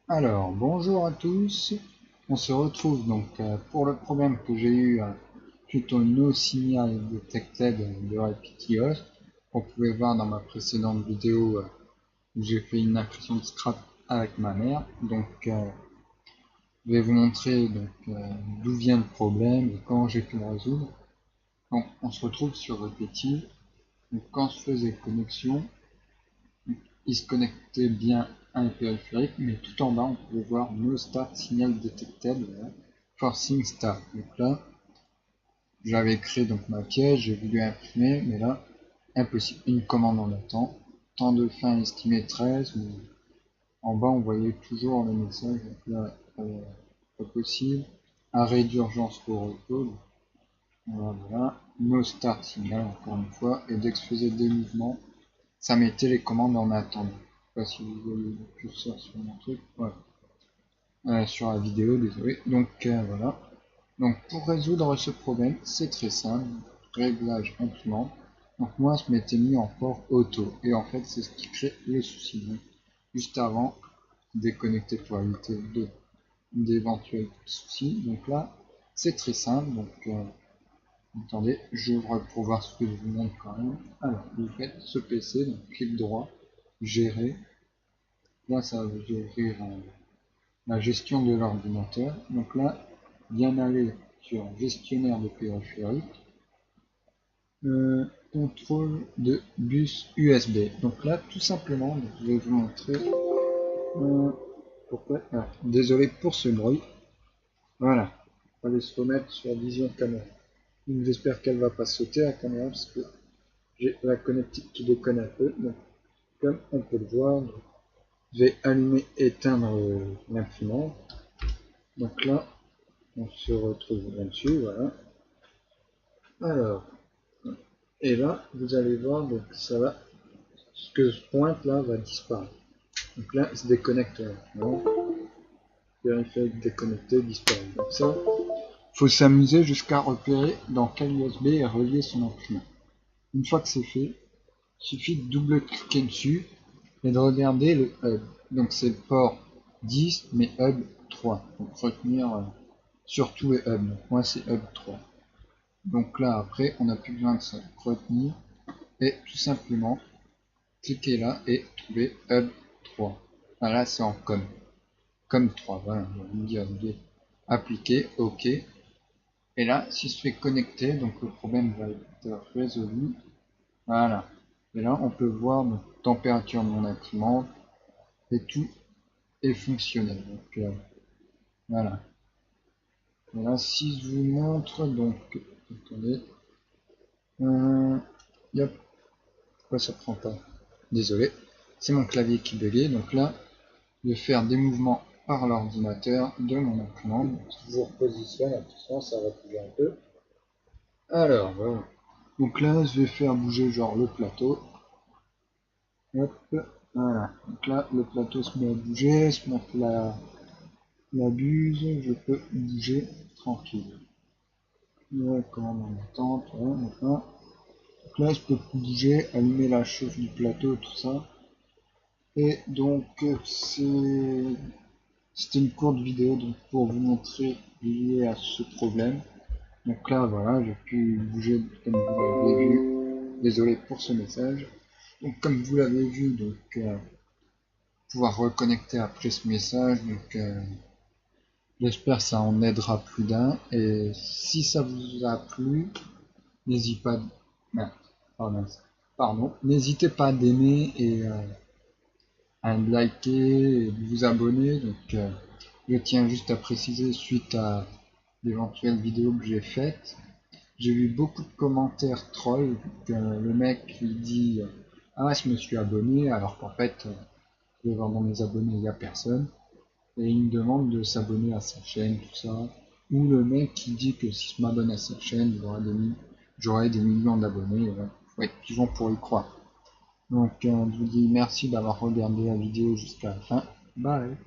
Alors, bonjour à tous. On se retrouve donc pour le problème que j'ai eu suite au no signal detected de IPTOS. On pouvait voir dans ma précédente vidéo où j'ai fait une impression de scrap avec ma mère. Donc, je vais vous montrer d'où vient le problème et comment j'ai pu le résoudre. Donc, on se retrouve sur Repeti. Donc, quand je faisais connexion, il se connectait bien à un périphérique, mais tout en bas, on pouvait voir No Start Signal Detected, voilà, Forcing Start. Donc là, j'avais créé donc ma pièce, j'ai voulu imprimer, mais là, impossible. Une commande en attend. Temps de fin estimé 13, mais en bas, on voyait toujours le message. Donc là, pas possible. Arrêt d'urgence pour repos. Voilà. No Start Signal, encore une fois. Et dès que je faisais des mouvements, ça mettait les commandes en attente. Je sais pas si vous voyez le curseur sur mon truc, voilà. Sur la vidéo, désolé. Donc voilà. Donc pour résoudre ce problème, c'est très simple. Réglage imprimante. Donc moi je m'étais mis en port auto. Et en fait c'est ce qui crée le souci. Donc, juste avant, déconnecter pour éviter d'éventuels soucis. Donc là, c'est très simple. Donc attendez, j'ouvre pour voir ce que je vous montre quand même. Alors, vous faites ce PC, donc clic droit, gérer. Là, ça va vous ouvrir la gestion de l'ordinateur. Donc là, bien aller sur gestionnaire de périphérique, contrôle de bus USB. Donc là, tout simplement, donc, je vais vous montrer pourquoi. Ah, désolé pour ce bruit. Voilà, on va aller se remettre sur vision caméra. Donc j'espère qu'elle va pas sauter la caméra parce que j'ai la connectique qui déconne un peu. Donc, comme on peut le voir, je vais allumer éteindre l'imprimante. Donc là, on se retrouve là-dessus, voilà. Alors, et là, vous allez voir, donc ça va, ce que je pointe là va disparaître. Donc là, il se déconnecte. Non, périphérique déconnecté, disparaît. Donc ça, faut s'amuser jusqu'à repérer dans quel USB est relié son imprimante. Une fois que c'est fait, il suffit de double-cliquer dessus et de regarder le hub. Donc c'est le port 10, mais hub 3. Donc retenir surtout les hubs. Donc moi c'est hub 3. Donc là après, on n'a plus besoin de ça. Retenir et tout simplement cliquez là et trouvez hub 3. Ah, là c'est en com 3. Voilà, on va me dire appliquer, ok. Et là, si je fais connecter, donc le problème va être résolu. Voilà. Et là, on peut voir la température de mon imprimante et tout est fonctionnel. Donc voilà. Et là, si je vous montre, donc attendez, yep, pourquoi ça prend pas? Désolé, c'est mon clavier qui buguait. Donc là, de faire des mouvements par l'ordinateur de mon imprimante. Donc, si je vous repositionne, attention, ça va bouger un peu. Alors voilà. Donc là, je vais faire bouger genre le plateau. Hop, voilà. Donc là, le plateau se met à bouger, se monte la buse, je peux bouger tranquille. Commande en attente, voilà, enfin. Donc là, je peux bouger, allumer la chauffe du plateau, tout ça. Et donc, c'était une courte vidéo donc pour vous montrer lié à ce problème. Donc là, voilà, j'ai pu bouger comme vous l'avez vu. Désolé pour ce message. Donc comme vous l'avez vu, donc pouvoir reconnecter après ce message. Donc j'espère que ça en aidera plus d'un. Et si ça vous a plu, n'hésitez pas, pardon, n'hésitez pas d'aimer et à liker et de vous abonner. Donc je tiens juste à préciser suite à l'éventuelle vidéo que j'ai faite. J'ai vu beaucoup de commentaires trolls, le mec qui dit ah je me suis abonné alors qu'en fait je vais voir dans mes abonnés il n'y a personne et il me demande de s'abonner à sa chaîne tout ça, ou le mec qui dit que si je m'abonne à sa chaîne j'aurai des millions d'abonnés. Faut être vivant pour y croire. Donc je vous dis merci d'avoir regardé la vidéo jusqu'à la fin. Bye.